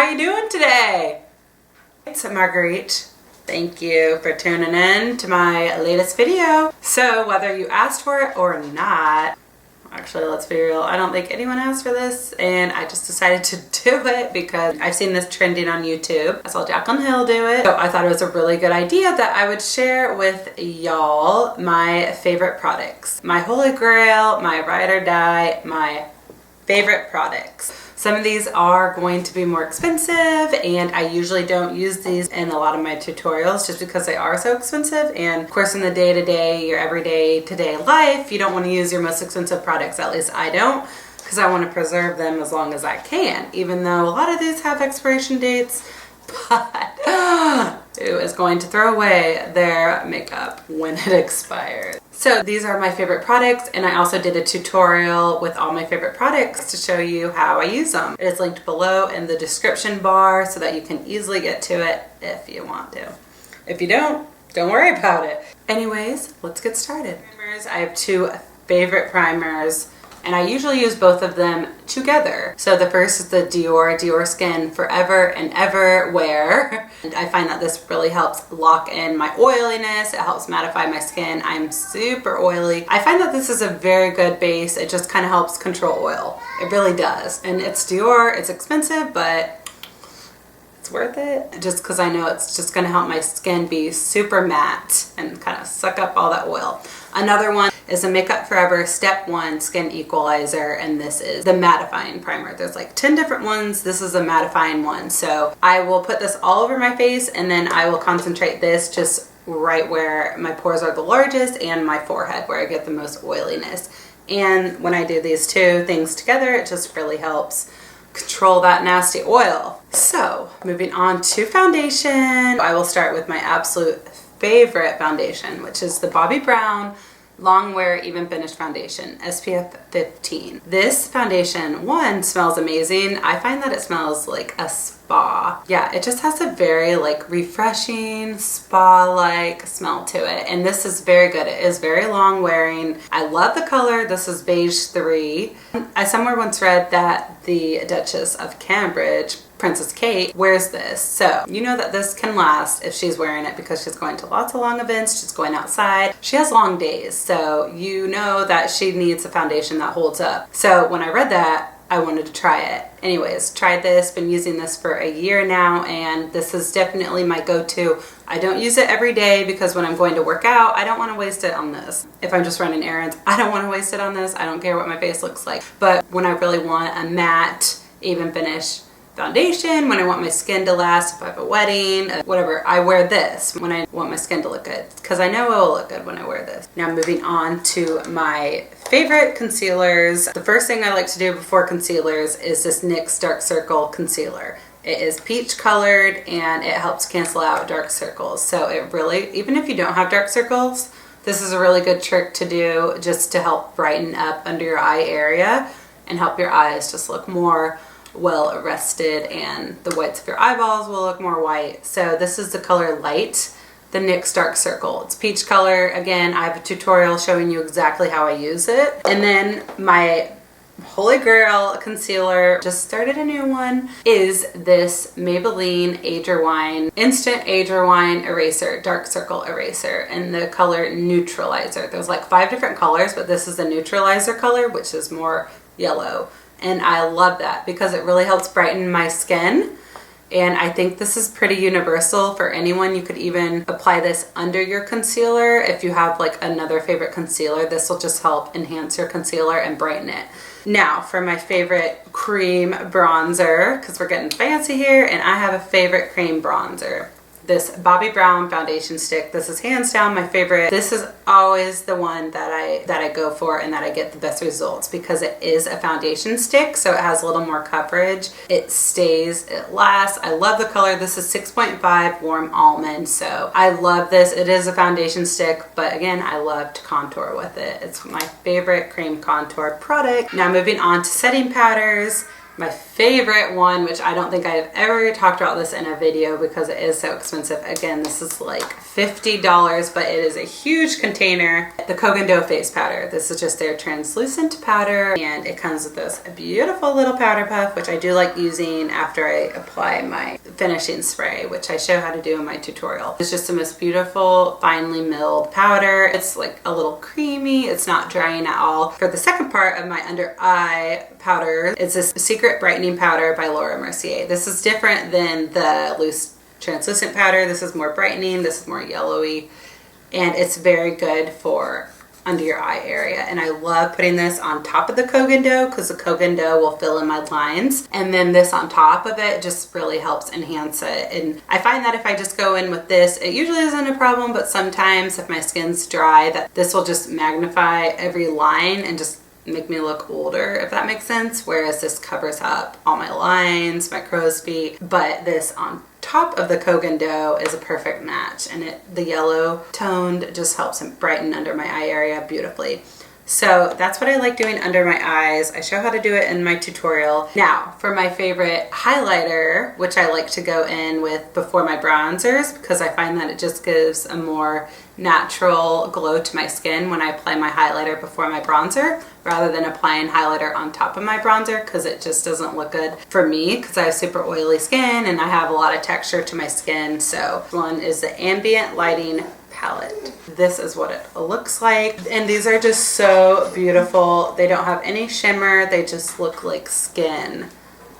how you doing today? It's Marguerite. Thank you for tuning in to my latest video. So whether you asked for it or not, actually let's be real, I don't think anyone asked for this and I just decided to do it because I've seen this trending on YouTube. I saw Jack on Hill do it. So I thought it was a really good idea that I would share with y'all my favorite products. My Holy Grail, my ride or die, my favorite products. Some of these are going to be more expensive and I usually don't use these in a lot of my tutorials just because they are so expensive, and of course in the day-to-day, your everyday today life, you don't want to use your most expensive products. At least I don't, because I want to preserve them as long as I can, even though a lot of these have expiration dates. But who is going to throw away their makeup when it expires? So these are my favorite products, and I also did a tutorial with all my favorite products to show you how I use them. It is linked below in the description bar so that you can easily get to it if you want to. If you don't worry about it. Anyways, let's get started. Primers, I have two favorite primers, and I usually use both of them together. So the first is the Dior Skin Forever and Ever Wear. And I find that this really helps lock in my oiliness. It helps mattify my skin. I'm super oily. I find that this is a very good base. It just kind of helps control oil. It really does. And it's Dior, it's expensive, but it's worth it. Just because I know it's just gonna help my skin be super matte and kind of suck up all that oil. Another one is the Makeup Forever Step 1 Skin Equalizer, and this is the mattifying primer. There's like 10 different ones. This is a mattifying one. So I will put this all over my face, and then I will concentrate this just right where my pores are the largest and my forehead where I get the most oiliness. And when I do these two things together, it just really helps control that nasty oil. So moving on to foundation, I will start with my absolute favorite foundation, which is the Bobbi Brown Long Wear Even Finish Foundation, SPF 15. This foundation, one, smells amazing. I find that it smells like a spa. Yeah, it just has a very like refreshing spa-like smell to it. And this is very good. It is very long wearing. I love the color. This is beige 3. I somewhere once read that the Duchess of Cambridge, Princess Kate, wears this. So you know that this can last if she's wearing it because she's going to lots of long events, she's going outside, she has long days. So you know that she needs a foundation that holds up. So when I read that, I wanted to try it. Anyways, tried this, been using this for a year now, and this is definitely my go-to. I don't use it every day because when I'm going to work out, I don't want to waste it on this. If I'm just running errands, I don't want to waste it on this. I don't care what my face looks like. But when I really want a matte, even finish foundation, when I want my skin to last, if I have a wedding, whatever, I wear this when I want my skin to look good, because I know it will look good when I wear this. Now moving on to my favorite concealers. The first thing I like to do before concealers is this NYX Dark Circle Concealer. It is peach colored and it helps cancel out dark circles. So it really, even if you don't have dark circles, this is a really good trick to do just to help brighten up under your eye area and help your eyes just look more well rested, and the whites of your eyeballs will look more white. So this is the color Light, the NYX Dark Circle. It's peach color. Again, I have a tutorial showing you exactly how I use it. And then my Holy Grail concealer, just started a new one, is this Maybelline Age Rewind Instant Age Rewind Eraser, Dark Circle Eraser, in the color Neutralizer. There's like 5 different colors, but this is the Neutralizer color, which is more yellow. And I love that because it really helps brighten my skin. And I think this is pretty universal for anyone. You could even apply this under your concealer. If you have like another favorite concealer, this will just help enhance your concealer and brighten it. Now for my favorite cream bronzer, because we're getting fancy here, and I have a favorite cream bronzer. This Bobbi Brown foundation stick. This is hands down my favorite. This is always the one that I go for and that I get the best results because it is a foundation stick, so it has a little more coverage. It stays, it lasts. I love the color. This is 6.5 Warm Almond, so I love this. It is a foundation stick, but again, I love to contour with it. It's my favorite cream contour product. Now moving on to setting powders. My favorite one, which I don't think I've ever talked about this in a video because it is so expensive. Again, this is like $50, but it is a huge container. The Kogan Dough Face Powder. This is just their translucent powder, and it comes with this beautiful little powder puff, which I do like using after I apply my finishing spray, which I show how to do in my tutorial. It's just the most beautiful, finely milled powder. It's like a little creamy. It's not drying at all. For the second part of my under eye powder, it's this Secret Brightening Powder by Laura Mercier. This is different than the loose translucent powder. This is more brightening. This is more yellowy, and it's very good for under your eye area. And I love putting this on top of the Kogan Dough because the Kogan Dough will fill in my lines, and then this on top of it just really helps enhance it. And I find that if I just go in with this, it usually isn't a problem, but sometimes if my skin's dry, that this will just magnify every line and just make me look older, if that makes sense. Whereas this covers up all my lines, my crow's feet, but this on top of the Kogan Dough is a perfect match, and the yellow toned just helps brighten under my eye area beautifully. So that's what I like doing under my eyes. I show how to do it in my tutorial. Now for my favorite highlighter, which I like to go in with before my bronzers because I find that it just gives a more natural glow to my skin when I apply my highlighter before my bronzer rather than applying highlighter on top of my bronzer, because it just doesn't look good for me because I have super oily skin and I have a lot of texture to my skin. So one is the Ambient Lighting Palette. This is what it looks like, and these are just so beautiful. They don't have any shimmer, they just look like skin.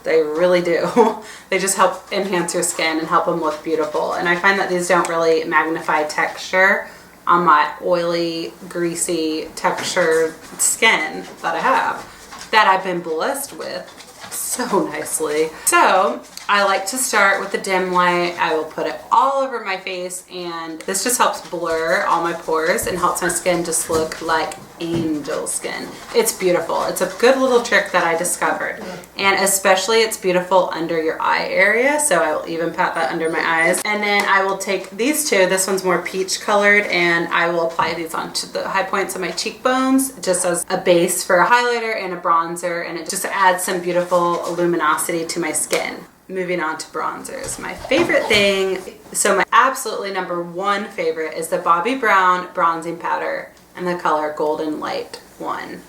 They really do. They just help enhance your skin and help them look beautiful. And I find that these don't really magnify texture on my oily, greasy, textured skin that I have, that I've been blessed with so nicely. So I like to start with the dim light. I will put it all over my face, and this just helps blur all my pores and helps my skin just look like angel skin. It's beautiful. It's a good little trick that I discovered, and especially it's beautiful under your eye area, so I will even pat that under my eyes. And then I will take these two. This one's more peach colored, and I will apply these onto the high points of my cheekbones just as a base for a highlighter and a bronzer, and it just adds some beautiful luminosity to my skin. Moving on to bronzers. My favorite thing, so my absolutely number one favorite is the Bobbi Brown bronzing powder in the color Golden Light 1.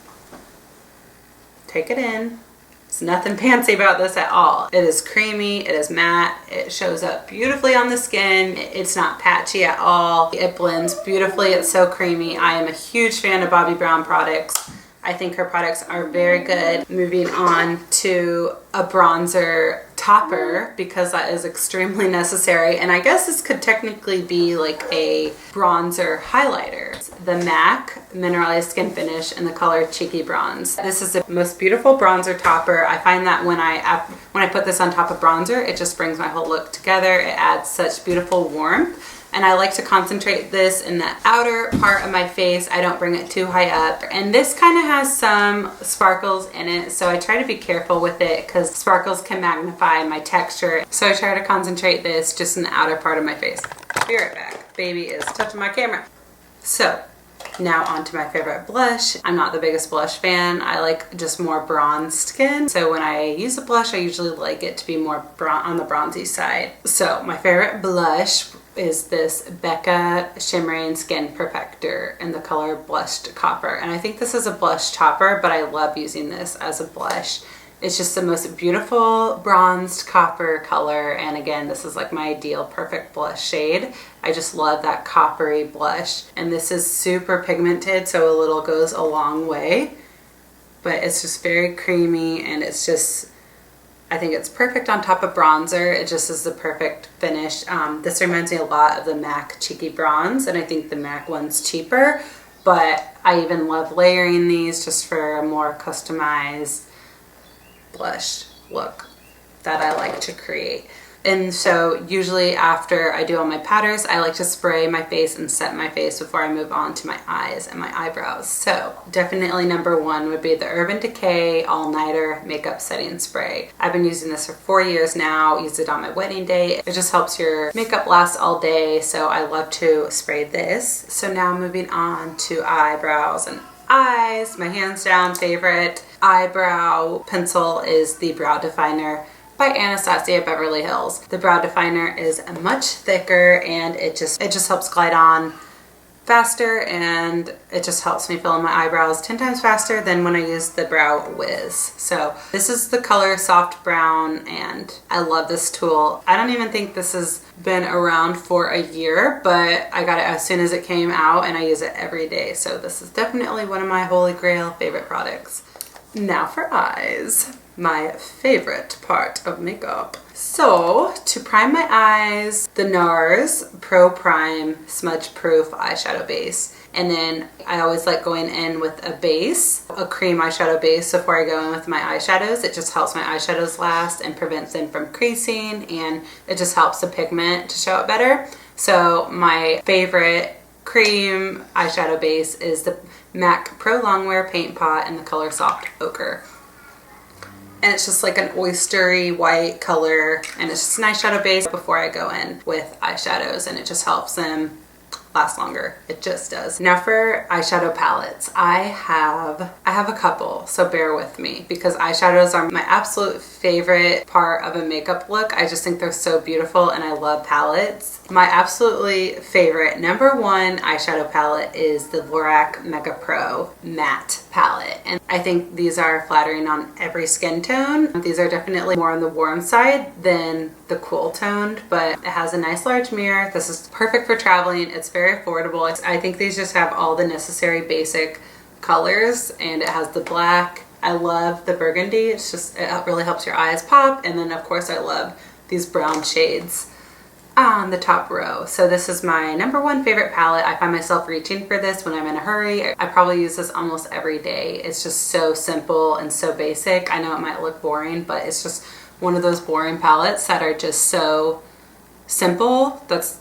Take it in. There's nothing fancy about this at all. It is creamy, it is matte, it shows up beautifully on the skin, it's not patchy at all, it blends beautifully, it's so creamy. I am a huge fan of Bobbi Brown products. I think her products are very good. Moving on to a bronzer topper, because that is extremely necessary, and I guess this could technically be like a bronzer highlighter. The MAC Mineralized Skin Finish in the color Cheeky Bronze. This is the most beautiful bronzer topper. I find that when I put this on top of bronzer, it just brings my whole look together. It adds such beautiful warmth. And I like to concentrate this in the outer part of my face. I don't bring it too high up. And this kind of has some sparkles in it, so I try to be careful with it because sparkles can magnify my texture. So I try to concentrate this just in the outer part of my face. Be right back. Baby is touching my camera. So now on to my favorite blush. I'm not the biggest blush fan. I like just more bronzed skin. So when I use a blush, I usually like it to be more on the bronzy side. So my favorite blush is this Becca Shimmering Skin Perfector in the color Blushed Copper. And I think this is a blush topper, but I love using this as a blush. It's just the most beautiful bronzed copper color, and again, this is like my ideal perfect blush shade. I just love that coppery blush, and this is super pigmented, so a little goes a long way, but it's just very creamy, and it's just, I think it's perfect on top of bronzer. It just is the perfect finish. This reminds me a lot of the MAC Cheeky Bronze, and I think the MAC one's cheaper, but I even love layering these just for a more customized blush look that I like to create. And so usually after I do all my powders, I like to spray my face and set my face before I move on to my eyes and my eyebrows. So definitely number one would be the Urban Decay All Nighter Makeup Setting Spray. I've been using this for 4 years now. Used it on my wedding day. It just helps your makeup last all day, so I love to spray this. So now moving on to eyebrows and eyes, my hands down favorite. eyebrow pencil is the Brow Definer by Anastasia Beverly Hills. The Brow Definer is much thicker and it just helps glide on faster, and it just helps me fill in my eyebrows 10 times faster than when I use the Brow Wiz. So this is the color Soft Brown, and I love this tool. I don't even think this has been around for a year, but I got it as soon as it came out and I use it every day. So this is definitely one of my Holy Grail favorite products. Now for eyes, my favorite part of makeup. So to prime my eyes, the Nars Pro Prime Smudge Proof Eyeshadow Base. And then I always like going in with a base, a cream eyeshadow base before I go in with my eyeshadows. It just helps my eyeshadows last and prevents them from creasing, and it just helps the pigment to show up better. So my favorite cream eyeshadow base is the MAC Pro Longwear Paint Pot in the color Soft Ochre. And it's just like an oystery white color, and it's just an eyeshadow base before I go in with eyeshadows, and it just helps them last longer. It just does. Now for eyeshadow palettes, I have a couple, so bear with me, because eyeshadows are my absolute favorite part of a makeup look. I just think they're so beautiful, and I love palettes. My absolutely favorite #1 eyeshadow palette is the Lorac Mega Pro Matte palette, and I think these are flattering on every skin tone. These are definitely more on the warm side than the cool toned, but it has a nice large mirror. This is perfect for traveling. It's very affordable. I think these just have all the necessary basic colors, and it has the black. I love the burgundy. It really helps your eyes pop, and then of course I love these brown shades on the top row. So this is my #1 favorite palette. I find myself reaching for this when I'm in a hurry. I probably use this almost every day. It's just so simple and so basic. I know it might look boring, but it's just one of those boring palettes that are just so simple. That's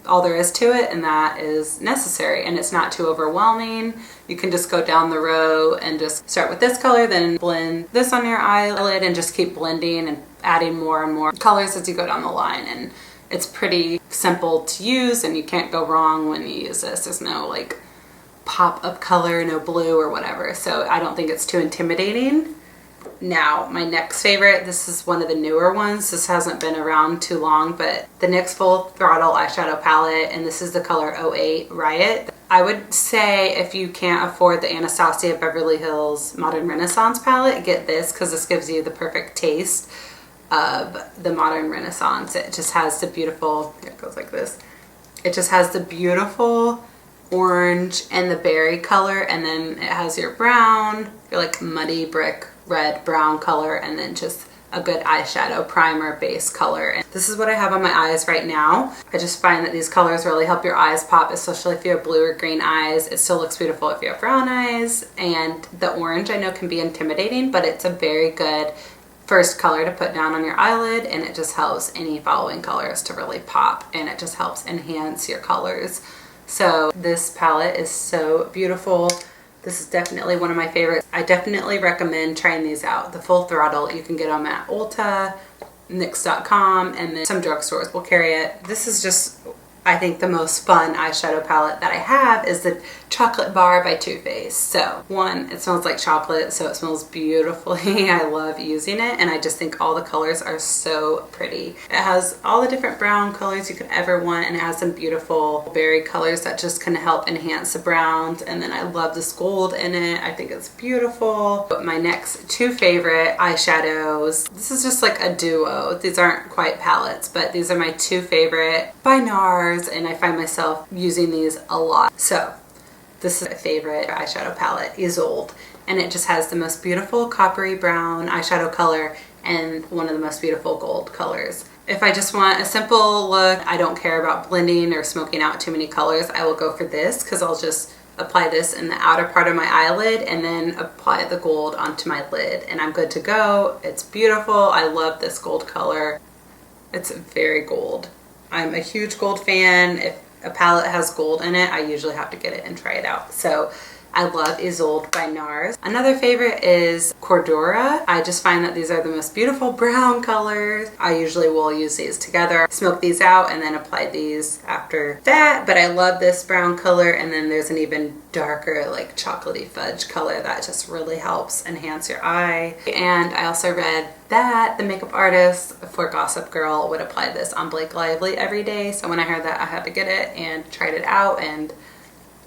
all there is to it, and that is necessary, and it's not too overwhelming. You can just go down the row and just start with this color, then blend this on your eyelid, and just keep blending and adding more and more colors as you go down the line. And it's pretty simple to use, and you can't go wrong when you use this. There's no like pop of color, no blue or whatever, so I don't think it's too intimidating. Now, my next favorite, this is one of the newer ones. This hasn't been around too long, but the NYX Full Throttle Eyeshadow Palette, and this is the color 08 Riot. I would say if you can't afford the Anastasia Beverly Hills Modern Renaissance palette, get this, because this gives you the perfect taste of the Modern Renaissance. It just has the beautiful, it goes like this. It just has the beautiful orange and the berry color, and then it has your brown, your like muddy brick red brown color, and then just a good eyeshadow primer base color. And this is what I have on my eyes right now. I just find that these colors really help your eyes pop, especially if you have blue or green eyes. It still looks beautiful if you have brown eyes, and the orange I know can be intimidating, but it's a very good first color to put down on your eyelid, and it just helps any following colors to really pop, and it just helps enhance your colors. So this palette is so beautiful. This is definitely one of my favorites. I definitely recommend trying these out. The Full Throttle, you can get them at Ulta, Nyx.com, and then some drugstores will carry it. This is just, I think, the most fun eyeshadow palette that I have is the Chocolate Bar by Too Faced. So one, it smells like chocolate, so it smells beautifully. I love using it, and I just think all the colors are so pretty. It has all the different brown colors you could ever want, and it has some beautiful berry colors that just kind of help enhance the browns. And then I love this gold in it. I think it's beautiful. But my next two favorite eyeshadows, this is just like a duo. These aren't quite palettes, but these are my two favorite by Nars, and I find myself using these a lot. So this is my favorite eyeshadow palette, Isolde, and it just has the most beautiful coppery brown eyeshadow color and one of the most beautiful gold colors. If I just want a simple look, I don't care about blending or smoking out too many colors, I will go for this, because I'll just apply this in the outer part of my eyelid and then apply the gold onto my lid, and I'm good to go. It's beautiful. I love this gold color. It's very gold. I'm a huge gold fan. If a palette has gold in it, I usually have to get it and try it out. So I love Isolde by Nars. Another favorite is Cordura. I just find that these are the most beautiful brown colors. I usually will use these together, smoke these out, and then apply these after that. But I love this brown color, and then there's an even darker like chocolatey fudge color that just really helps enhance your eye. And I also read that the makeup artist for Gossip Girl would apply this on Blake Lively every day. So when I heard that, I had to get it and tried it out, and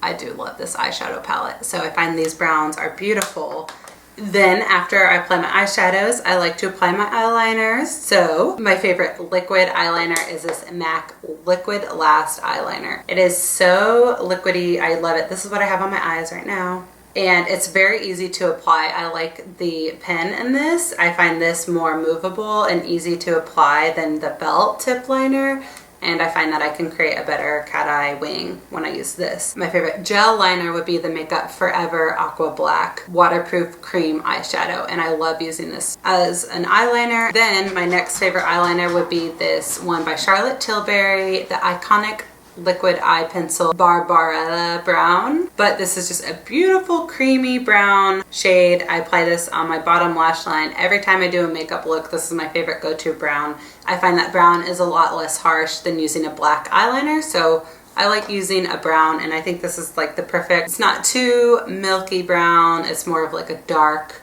I do love this eyeshadow palette. So I find these browns are beautiful. Then after I apply my eyeshadows, I like to apply my eyeliners. So my favorite liquid eyeliner is this MAC Liquid Last Eyeliner. It is so liquidy. I love it. This is what I have on my eyes right now. And it's very easy to apply. I like the pen in this. I find this more movable and easy to apply than the felt tip liner. And I find that I can create a better cat eye wing when I use this. My favorite gel liner would be the Makeup Forever Aqua Black Waterproof Cream Eyeshadow. And I love using this as an eyeliner. Then my next favorite eyeliner would be this one by Charlotte Tilbury, the iconic liquid eye pencil Barbarella Brown. But this is just a beautiful creamy brown shade. I apply this on my bottom lash line every time I do a makeup look. This is my favorite go-to brown. I find that brown is a lot less harsh than using a black eyeliner, so I like using a brown, and I think this is like the perfect, it's not too milky brown, it's more of like a dark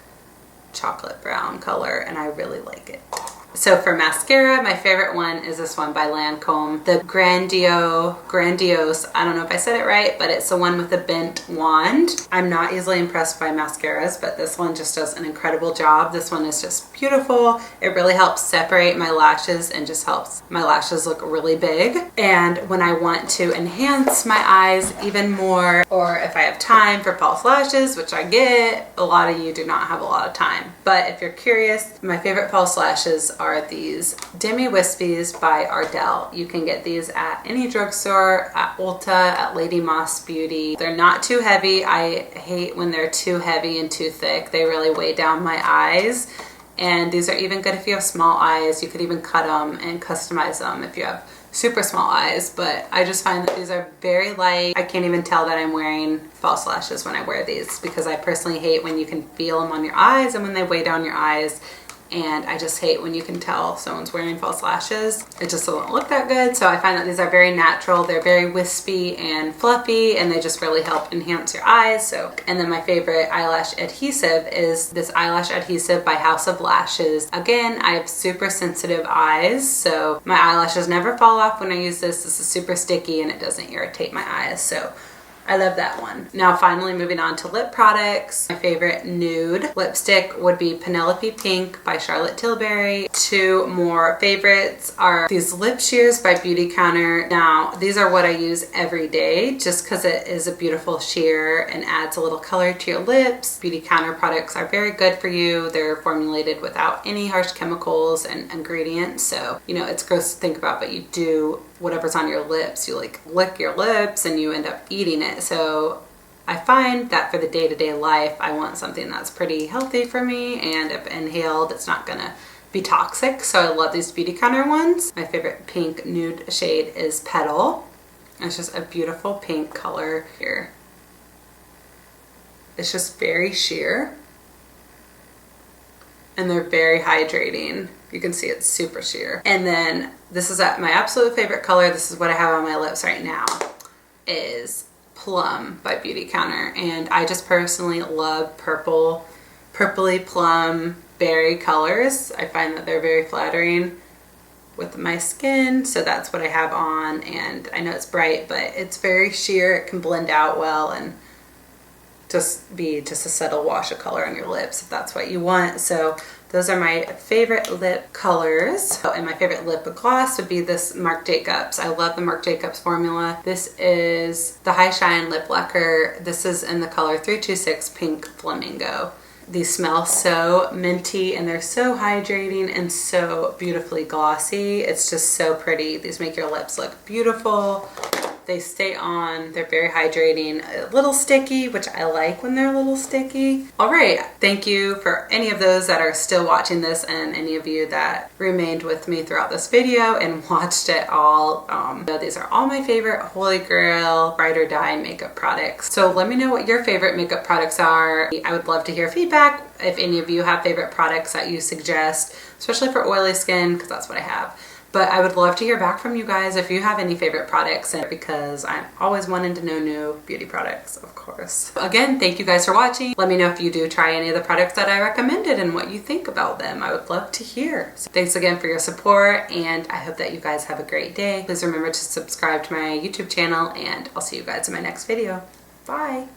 chocolate brown color, and I really like it. So for mascara, my favorite one is this one by Lancome, the Grandiose, I don't know if I said it right, but it's the one with the bent wand. I'm not easily impressed by mascaras, but this one just does an incredible job. This one is just beautiful. It really helps separate my lashes and just helps my lashes look really big. And when I want to enhance my eyes even more, or if I have time for false lashes, which I get, a lot of you do not have a lot of time. But if you're curious, my favorite false lashes are these Demi Wispies by Ardell. You can get these at any drugstore, at Ulta, at Lady Moss Beauty. They're not too heavy. I hate when they're too heavy and too thick. They really weigh down my eyes. And these are even good if you have small eyes. You could even cut them and customize them if you have super small eyes. But I just find that these are very light. I can't even tell that I'm wearing false lashes when I wear these, because I personally hate when you can feel them on your eyes and when they weigh down your eyes. And I just hate when you can tell someone's wearing false lashes. It just doesn't look that good. So I find that these are very natural. They're very wispy and fluffy, and they just really help enhance your eyes. So, and then my favorite eyelash adhesive is this eyelash adhesive by House of Lashes. Again, I have super sensitive eyes, so my eyelashes never fall off when I use this. This is super sticky and it doesn't irritate my eyes. So I love that one. Now finally moving on to lip products. My favorite nude lipstick would be Penelope Pink by Charlotte Tilbury. Two more favorites are these lip sheers by Beauty Counter. Now these are what I use every day just because it is a beautiful sheer and adds a little color to your lips. Beauty Counter products are very good for you. They're formulated without any harsh chemicals and ingredients. So, you know, it's gross to think about, but you do whatever's on your lips, you like lick your lips and you end up eating it. So I find that for the day-to-day life, I want something that's pretty healthy for me, and if inhaled, it's not gonna be toxic. So I love these Beauty Counter ones. My favorite pink nude shade is Petal. It's just a beautiful pink color here. It's just very sheer, and they're very hydrating. You can see it's super sheer. And then this is my absolute favorite color. This is what I have on my lips right now, is Plum by Beauty Counter. And I just personally love purpley plum berry colors. I find that they're very flattering with my skin. So that's what I have on. And I know it's bright, but it's very sheer. It can blend out well and just be just a subtle wash of color on your lips if that's what you want. So those are my favorite lip colors. Oh, and my favorite lip gloss would be this Marc Jacobs. I love the Marc Jacobs formula. This is the High Shine Lip Lacquer. This is in the color 326 Pink Flamingo. These smell so minty, and they're so hydrating and so beautifully glossy. It's just so pretty. These make your lips look beautiful. They stay on, they're very hydrating, a little sticky, which I like when they're a little sticky. All right, thank you for any of those that are still watching this and any of you that remained with me throughout this video and watched it all. These are all my favorite Holy Grail Ride or Die makeup products. So let me know what your favorite makeup products are. I would love to hear feedback if any of you have favorite products that you suggest, especially for oily skin, because that's what I have. But I would love to hear back from you guys if you have any favorite products, and because I'm always wanting to know new beauty products, of course. Again, thank you guys for watching. Let me know if you do try any of the products that I recommended and what you think about them. I would love to hear. So thanks again for your support, and I hope that you guys have a great day. Please remember to subscribe to my YouTube channel, and I'll see you guys in my next video. Bye!